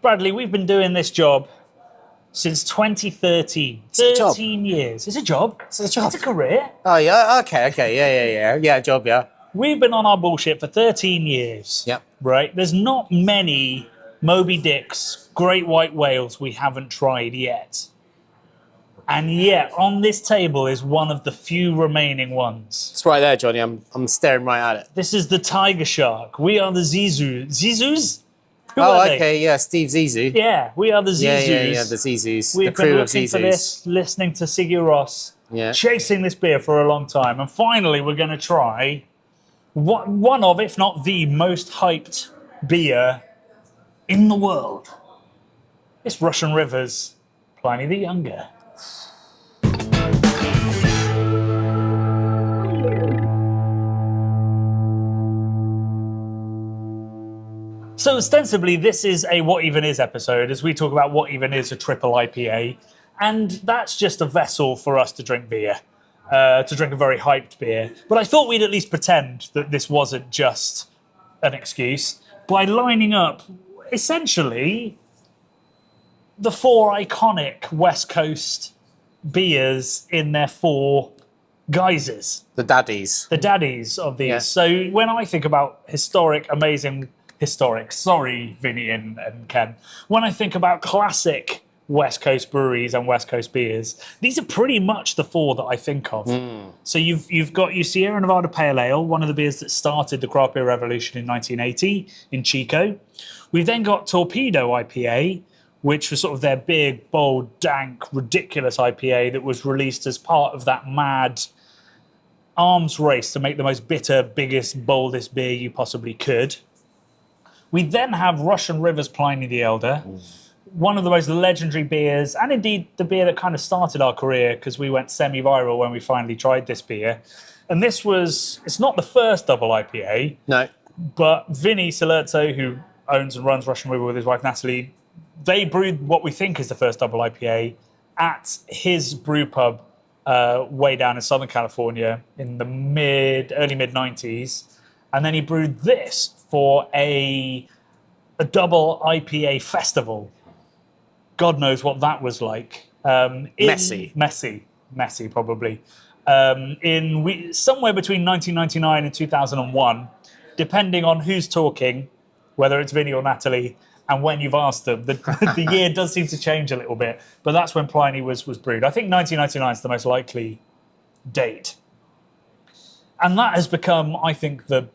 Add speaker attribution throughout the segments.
Speaker 1: Bradley, we've been doing this job since 2013. 13 years. It's a job.
Speaker 2: It's a job.
Speaker 1: It's a career.
Speaker 2: Oh, yeah. Okay. Yeah, job, yeah.
Speaker 1: We've been on our bullshit for 13 years.
Speaker 2: Yep.
Speaker 1: Right? There's not many Moby Dicks, great white whales we haven't tried yet. And yet, on this table is one of the few remaining ones.
Speaker 2: It's right there, Johnny. I'm staring right at it.
Speaker 1: This is the tiger shark. We are the Zizu. Zizus? Who are they?
Speaker 2: Okay, yeah, Steve Zissou.
Speaker 1: Yeah, we are the Zizus.
Speaker 2: Yeah, the Zizous.
Speaker 1: We've
Speaker 2: The crew
Speaker 1: been
Speaker 2: of
Speaker 1: looking for
Speaker 2: Zizous.
Speaker 1: this, listening to Siggy Ross,
Speaker 2: Yeah.
Speaker 1: chasing this beer for a long time. And finally, we're going to try one of, if not the most hyped beer in the world. It's Russian River's Pliny the Younger. So ostensibly, this is a What Even Is episode, as we talk about what even is a triple IPA, and that's just a vessel for us to drink beer, to drink a very hyped beer. But I thought we'd at least pretend that this wasn't just an excuse by lining up, essentially, the four iconic West Coast beers in their four guises.
Speaker 2: The daddies.
Speaker 1: The daddies of these.
Speaker 2: Yeah.
Speaker 1: So when I think about sorry, Vinny and Ken. When I think about classic West Coast breweries and West Coast beers, these are pretty much the four that I think of. So you've got your Sierra Nevada Pale Ale, one of the beers that started the craft beer revolution in 1980 in Chico. We've then got Torpedo IPA, which was sort of their big, bold, dank, ridiculous IPA that was released as part of that mad arms race to make the most bitter, biggest, boldest beer you possibly could. We then have Russian River's Pliny the Elder, one of the most legendary beers, and indeed the beer that kind of started our career because we went semi-viral when we finally tried this beer. And this was, it's not the first double IPA,
Speaker 2: No.
Speaker 1: but Vinny Salerzo, who owns and runs Russian River with his wife Natalie, they brewed what we think is the first double IPA at his brew pub way down in Southern California in the early mid 90s. And then he brewed this for a double IPA festival. God knows what that was like.
Speaker 2: Messy,
Speaker 1: probably. Somewhere between 1999 and 2001, depending on who's talking, whether it's Vinny or Natalie, and when you've asked them. The year does seem to change a little bit, but that's when Pliny was brewed. I think 1999 is the most likely date. And that has become, I think, the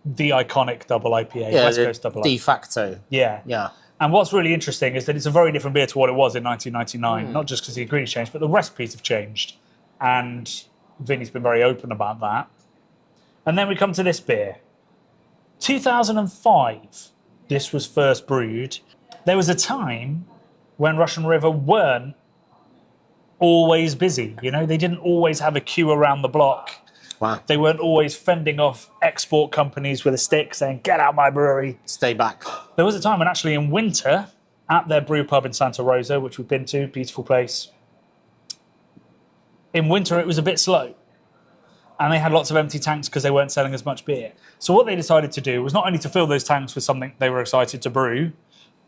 Speaker 1: iconic double IPA, West Coast double IPA.
Speaker 2: De facto.
Speaker 1: Yeah. And what's really interesting is that it's a very different beer to what it was in 1999, not just because the ingredients changed, but the recipes have changed. And Vinny's been very open about that. And then we come to this beer. 2005, this was first brewed. There was a time when Russian River weren't always busy. You know, they didn't always have a queue around the block.
Speaker 2: Wow.
Speaker 1: They weren't always fending off export companies with a stick saying, get out my brewery.
Speaker 2: Stay back.
Speaker 1: There was a time when actually in winter, at their brew pub in Santa Rosa, which we've been to, beautiful place, in winter it was a bit slow. And they had lots of empty tanks because they weren't selling as much beer. So what they decided to do was not only to fill those tanks with something they were excited to brew,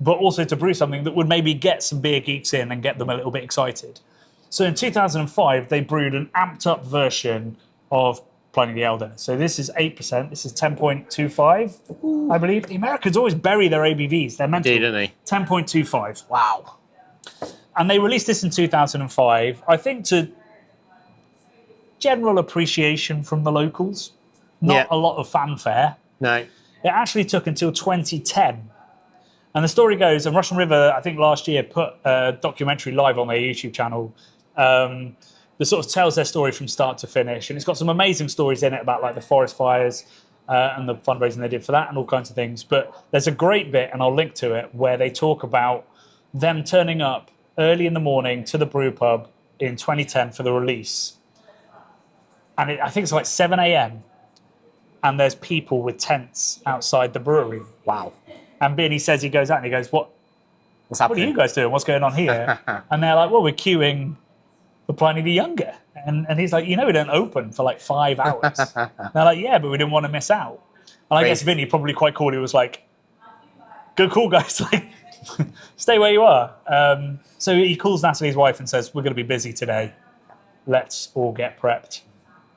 Speaker 1: but also to brew something that would maybe get some beer geeks in and get them a little bit excited. So in 2005, they brewed an amped up version of Pliny the Elder. So this is 8%. This is 10.25, I believe. The Americans always bury their ABVs. They're meant to.
Speaker 2: Don't they?
Speaker 1: 10.25.
Speaker 2: Wow.
Speaker 1: And they released this in 2005, I think to general appreciation from the locals. Not a lot of fanfare.
Speaker 2: No.
Speaker 1: It actually took until 2010. And the story goes, and Russian River, I think last year, put a documentary live on their YouTube channel that sort of tells their story from start to finish. And it's got some amazing stories in it about like the forest fires and the fundraising they did for that and all kinds of things. But there's a great bit, and I'll link to it, where they talk about them turning up early in the morning to the brew pub in 2010 for the release. And I think it's like 7 a.m. and there's people with tents outside the brewery.
Speaker 2: Wow.
Speaker 1: And Benny says he goes out and he goes, What's happening? What are you guys doing? What's going on here? And they're like, well, we're queuing for Pliny the Younger. And he's like, we don't open for like 5 hours. And they're like, yeah, but we didn't want to miss out. And I guess Vinny probably quite cool. He was like, good call, guys. Like, Stay where you are. So he calls Natalie's wife and says, we're going to be busy today. Let's all get prepped.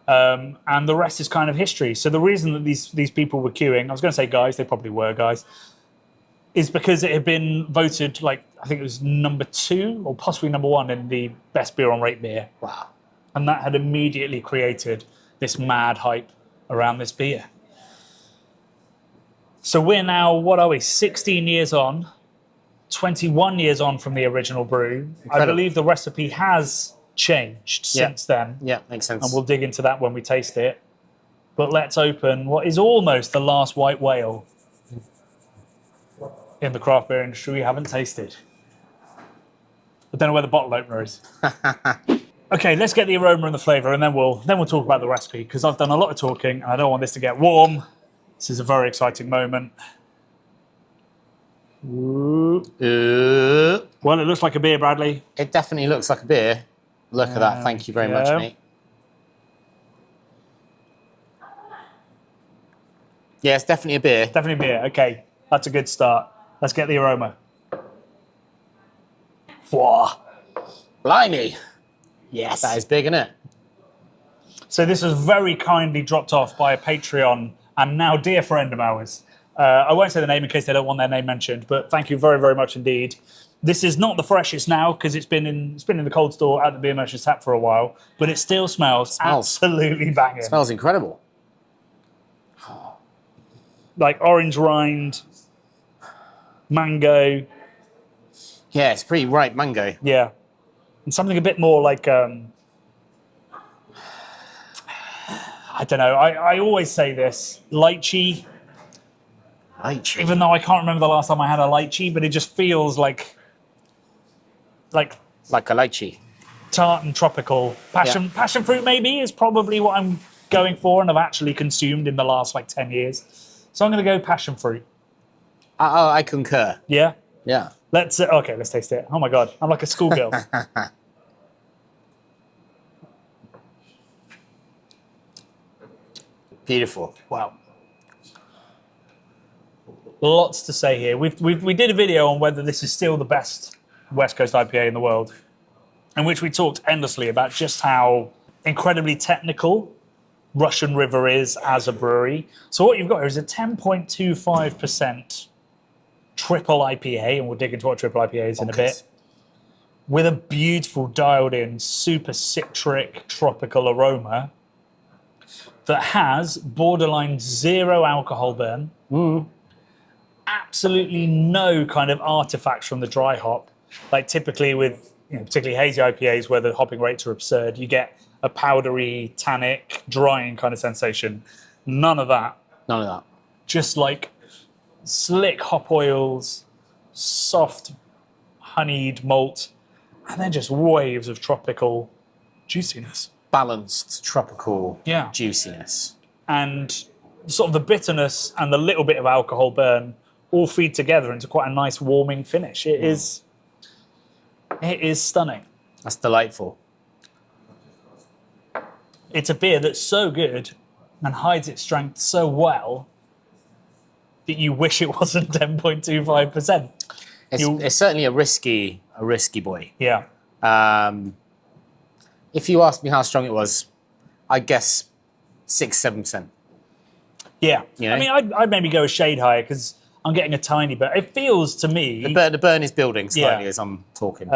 Speaker 1: And the rest is kind of history. So the reason that these people were queuing, I was going to say guys, they probably were guys, is because it had been voted, like, I think it was number 2 or possibly number 1 in the best beer on rate beer.
Speaker 2: Wow.
Speaker 1: And that had immediately created this mad hype around this beer. So we're now, what are we, 16 years on, 21 years on from the original brew.
Speaker 2: Incredible.
Speaker 1: I believe the recipe has changed since then.
Speaker 2: Yeah, makes sense.
Speaker 1: And we'll dig into that when we taste it. But let's open what is almost the last white whale in the craft beer industry we haven't tasted. I don't know where the bottle opener is. Okay, let's get the aroma and the flavour, and then we'll talk about the recipe, because I've done a lot of talking, and I don't want this to get warm. This is a very exciting moment. Well, it looks like a beer, Bradley.
Speaker 2: It definitely looks like a beer. Look at that. Thank you very much, mate. Yeah, it's definitely a beer.
Speaker 1: Definitely a beer. Okay, that's a good start. Let's get the aroma. Whoa.
Speaker 2: Blimey.
Speaker 1: Yes.
Speaker 2: That is big, isn't it?
Speaker 1: So this was very kindly dropped off by a Patreon and now dear friend of ours. I won't say the name in case they don't want their name mentioned, but thank you very, very much indeed. This is not the freshest now because it's been in the cold store at the Beer Merchant's Tap for a while, but it still smells absolutely banging.
Speaker 2: It smells incredible.
Speaker 1: Like orange rind, mango.
Speaker 2: Yeah, it's pretty ripe mango.
Speaker 1: Yeah. And something a bit more like, I don't know, I always say this, lychee.
Speaker 2: Lychee.
Speaker 1: Even though I can't remember the last time I had a lychee, but it just feels like
Speaker 2: a lychee.
Speaker 1: Tart and tropical. Passion fruit maybe is probably what I'm going for and have actually consumed in the last 10 years. So I'm going to go passion fruit.
Speaker 2: I concur.
Speaker 1: Yeah?
Speaker 2: Yeah.
Speaker 1: Let's taste it. Oh my God, I'm like a schoolgirl.
Speaker 2: Beautiful.
Speaker 1: Wow. Lots to say here. We did a video on whether this is still the best West Coast IPA in the world, in which we talked endlessly about just how incredibly technical Russian River is as a brewery. So what you've got here is a 10.25% Triple IPA, and we'll dig into what Triple IPA is in a bit, with a beautiful dialed-in, super citric, tropical aroma that has borderline 0 alcohol burn, absolutely no kind of artifacts from the dry hop. Like typically with, particularly hazy IPAs where the hopping rates are absurd, you get a powdery, tannic, drying kind of sensation. None of that.
Speaker 2: None of that.
Speaker 1: Just like slick hop oils, soft honeyed malt, and then just waves of tropical juiciness.
Speaker 2: Balanced tropical juiciness.
Speaker 1: And sort of the bitterness and the little bit of alcohol burn all feed together into quite a nice warming finish. It is stunning.
Speaker 2: That's delightful.
Speaker 1: It's a beer that's so good and hides its strength so well that you wish it wasn't 10.25%.
Speaker 2: It's certainly a risky boy.
Speaker 1: Yeah.
Speaker 2: If you asked me how strong it was, I guess 6-7%.
Speaker 1: Yeah.
Speaker 2: You know?
Speaker 1: I mean, I'd maybe go a shade higher because I'm getting a tiny bit. It feels to me...
Speaker 2: The burn is building slightly as I'm talking.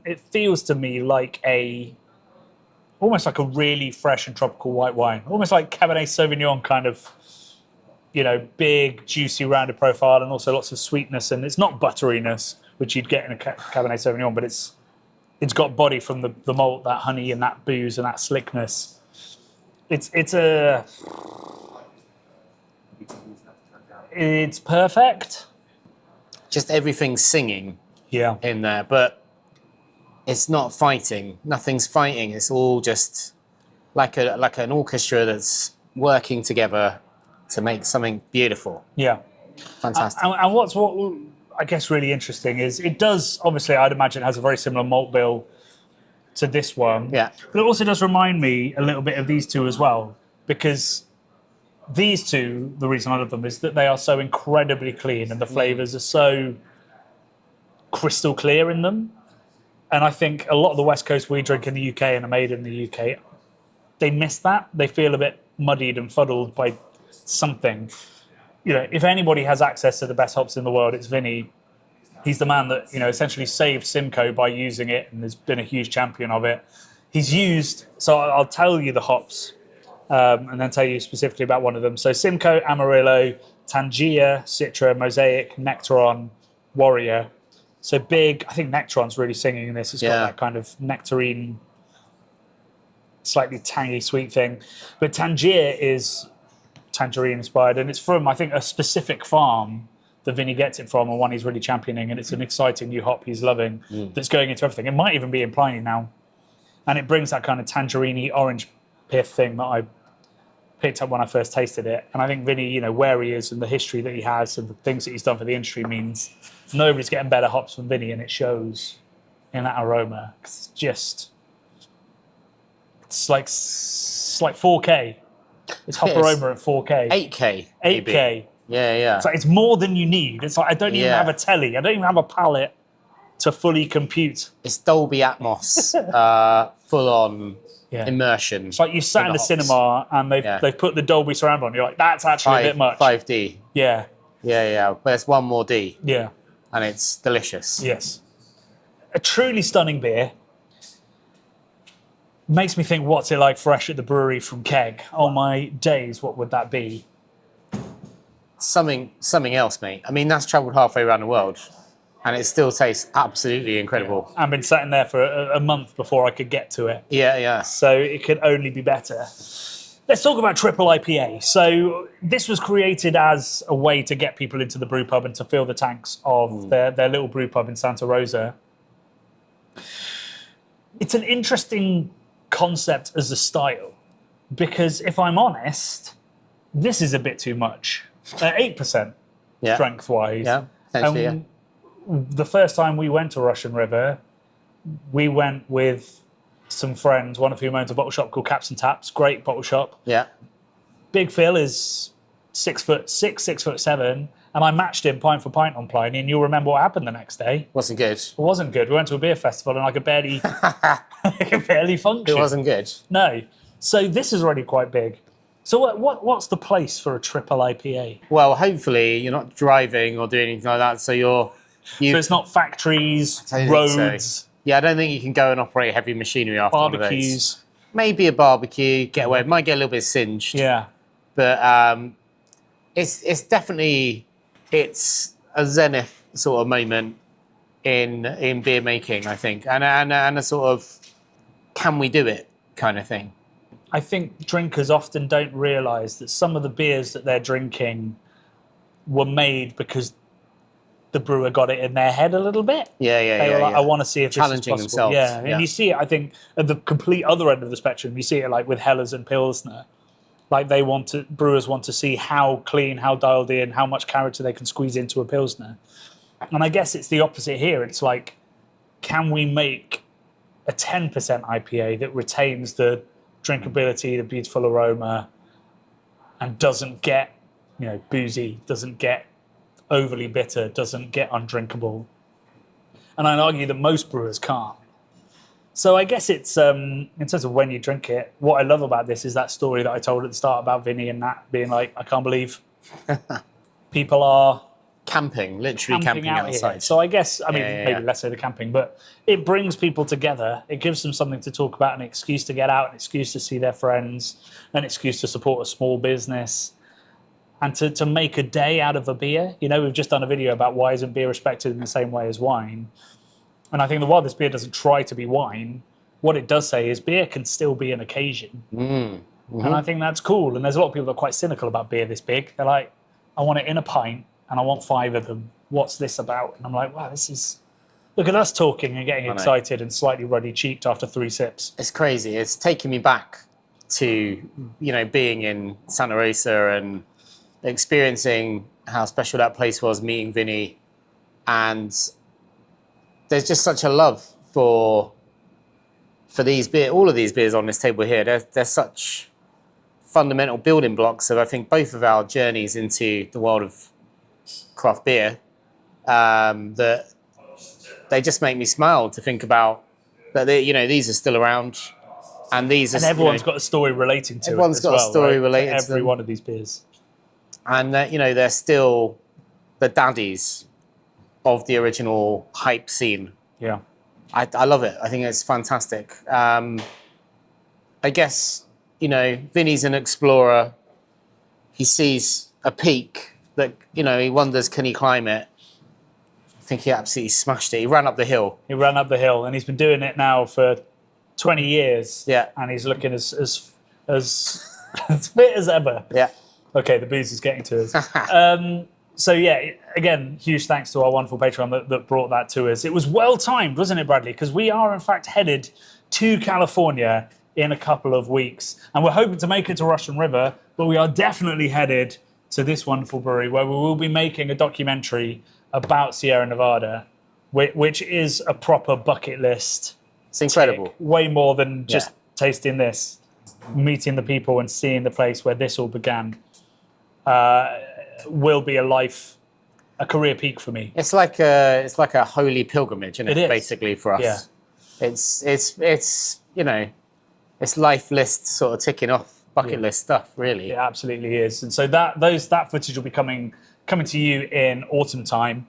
Speaker 1: It feels to me like almost like a really fresh and tropical white wine. Almost like Cabernet Sauvignon kind of, big, juicy, rounded profile and also lots of sweetness. And it's not butteriness, which you'd get in a Cabernet Sauvignon, but it's got body from the malt, that honey and that booze and that slickness. It's perfect.
Speaker 2: Just everything's singing
Speaker 1: Yeah.
Speaker 2: in there, but it's not fighting. Nothing's fighting. It's all just like an orchestra that's working together to make something beautiful.
Speaker 1: Yeah.
Speaker 2: Fantastic.
Speaker 1: And what I guess really interesting is it does, obviously, I'd imagine it has a very similar malt bill to this one.
Speaker 2: Yeah.
Speaker 1: But it also does remind me a little bit of these two as well, because these two, the reason I love them is that they are so incredibly clean and the flavours are so crystal clear in them. And I think a lot of the West Coast we drink in the UK and are made in the UK, they miss that. They feel a bit muddied and fuddled by something. If anybody has access to the best hops in the world, it's Vinny. He's the man that, essentially saved Simcoe by using it and has been a huge champion of it. So I'll tell you the hops and then tell you specifically about one of them. So Simcoe, Amarillo, Tangier, Citra, Mosaic, Nectaron, Warrior. So big, I think Nectaron's really singing in this. It's got that kind of nectarine, slightly tangy, sweet thing. But Tangier is tangerine inspired, and it's from, I think, a specific farm that Vinny gets it from, and one he's really championing, and it's an exciting new hop he's loving that's going into everything. It might even be in Pliny now. And it brings that kind of tangerine orange pith thing that I picked up when I first tasted it. And I think Vinny, where he is and the history that he has and the things that he's done for the industry means nobody's getting better hops than Vinny, and it shows in that aroma. It's like 4K. It's hop aroma at 4K.
Speaker 2: 8K.
Speaker 1: 8K.
Speaker 2: Yeah.
Speaker 1: It's more than you need. It's like I don't even have a telly. I don't even have a palette to fully compute.
Speaker 2: It's Dolby Atmos, full on immersion.
Speaker 1: It's like you sat in the cinema and they've put the Dolby surround on. You're like, that's actually a bit much.
Speaker 2: 5D.
Speaker 1: Yeah.
Speaker 2: But it's one more D.
Speaker 1: Yeah.
Speaker 2: And it's delicious.
Speaker 1: Yes. A truly stunning beer. Makes me think, what's it like fresh at the brewery from keg? Oh my days, what would that be?
Speaker 2: Something else, mate. I mean, that's travelled halfway around the world, and it still tastes absolutely incredible.
Speaker 1: I've been sat in there for a month before I could get to it.
Speaker 2: Yeah.
Speaker 1: So it could only be better. Let's talk about Triple IPA. So this was created as a way to get people into the brew pub and to fill the tanks of their little brew pub in Santa Rosa. It's an interesting concept as a style, because if I'm honest, this is a bit too much. 8% strength-wise.
Speaker 2: Yeah, potentially,
Speaker 1: The first time we went to Russian River, we went with some friends, one of whom owns a bottle shop called Caps and Taps. Great bottle shop.
Speaker 2: Yeah.
Speaker 1: Big Phil is 6'6", 6'7", and I matched him pint for pint on Pliny, and you'll remember what happened the next day.
Speaker 2: Wasn't good.
Speaker 1: It wasn't good. We went to a beer festival and I could barely, function.
Speaker 2: It wasn't good.
Speaker 1: No. So this is already quite big. So what's the place for a Triple IPA?
Speaker 2: Well, hopefully you're not driving or doing anything like that, so
Speaker 1: So it's not factories, roads.
Speaker 2: So. Yeah, I don't think you can go and operate heavy machinery after one of those.
Speaker 1: Barbecues.
Speaker 2: Maybe a barbecue, get away. It might get a little bit singed.
Speaker 1: Yeah.
Speaker 2: But it's definitely a zenith sort of moment in beer making, I think, and a sort of can we do it kind of thing.
Speaker 1: I think drinkers often don't realise that some of the beers that they're drinking were made because the brewer got it in their head a little bit.
Speaker 2: They
Speaker 1: were like, I want to see if
Speaker 2: challenging
Speaker 1: this is possible.
Speaker 2: themselves.
Speaker 1: And you see it, I think, at the complete other end of the spectrum. You see it like with Helles and Pilsner. Like brewers want to see how clean, how dialed in, how much character they can squeeze into a Pilsner. And I guess it's the opposite here. It's like, can we make a 10% IPA that retains the drinkability, the beautiful aroma, and doesn't get, boozy, doesn't get overly bitter, doesn't get undrinkable. And I'd argue that most brewers can't. So I guess it's, in terms of when you drink it, what I love about this is that story that I told at the start about Vinny and Nat being like, I can't believe people are
Speaker 2: literally camping
Speaker 1: out
Speaker 2: outside.
Speaker 1: Here. So I guess, maybe less so the camping, but it brings people together. It gives them something to talk about, an excuse to get out, an excuse to see their friends, an excuse to support a small business, and to make a day out of a beer. We've just done a video about why isn't beer respected in the same way as wine. And I think that while this beer doesn't try to be wine, what it does say is beer can still be an occasion. Mm-hmm. And I think that's cool. And there's a lot of people that are quite cynical about beer this big. They're like, I want it in a pint and I want 5 of them. What's this about? And I'm like, wow, look at us talking and getting excited and slightly ruddy-cheeked after 3 sips.
Speaker 2: It's crazy. It's taking me back to, being in Santa Rosa and experiencing how special that place was, meeting Vinny. And there's just such a love for these beer, all of these beers on this table here. They're such fundamental building blocks of, I think, both of our journeys into the world of craft beer, that they just make me smile to think about that. These are still around, and these are.
Speaker 1: And everyone's got a story relating to it.
Speaker 2: Everyone's got a story related to
Speaker 1: every
Speaker 2: them.
Speaker 1: one of these beers.
Speaker 2: And they're still the daddies of the original hype scene.
Speaker 1: Yeah.
Speaker 2: I love it. I think it's fantastic. I guess, Vinny's an explorer. He sees a peak that, he wonders, can he climb it? I think he absolutely smashed it. He ran up the hill.
Speaker 1: He ran up the hill, and he's been doing it now for 20 years.
Speaker 2: Yeah.
Speaker 1: And he's looking as fit as ever.
Speaker 2: Yeah.
Speaker 1: Okay, the booze is getting to us. So yeah, again, huge thanks to our wonderful Patreon that brought that to us. It was well timed, wasn't it, Bradley? Because we are in fact headed to California in a couple of weeks, and we're hoping to make it to Russian River, but we are definitely headed to this wonderful brewery where we will be making a documentary about Sierra Nevada, which is a proper bucket list.
Speaker 2: It's incredible.
Speaker 1: Tick. Way more than just tasting this, meeting the people and seeing the place where this all began. Will be a career peak for me.
Speaker 2: It's like a holy pilgrimage, isn't it?
Speaker 1: It is.
Speaker 2: Basically for us.
Speaker 1: Yeah.
Speaker 2: It's life list sort of ticking off bucket list stuff, really.
Speaker 1: It absolutely is. And so that footage will be coming to you in autumn time.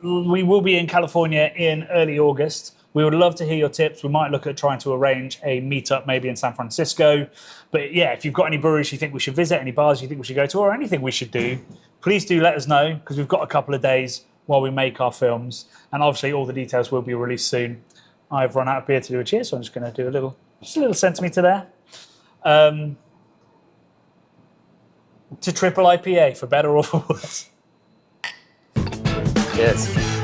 Speaker 1: We will be in California in early August. We would love to hear your tips. We might look at trying to arrange a meetup maybe in San Francisco. But yeah, if you've got any breweries you think we should visit, any bars you think we should go to, or anything we should do, please do let us know, because we've got a couple of days while we make our films. And obviously all the details will be released soon. I've run out of beer to do a cheers, so I'm just going to do a little centimetre there. To Triple IPA, for better or for worse.
Speaker 2: Cheers.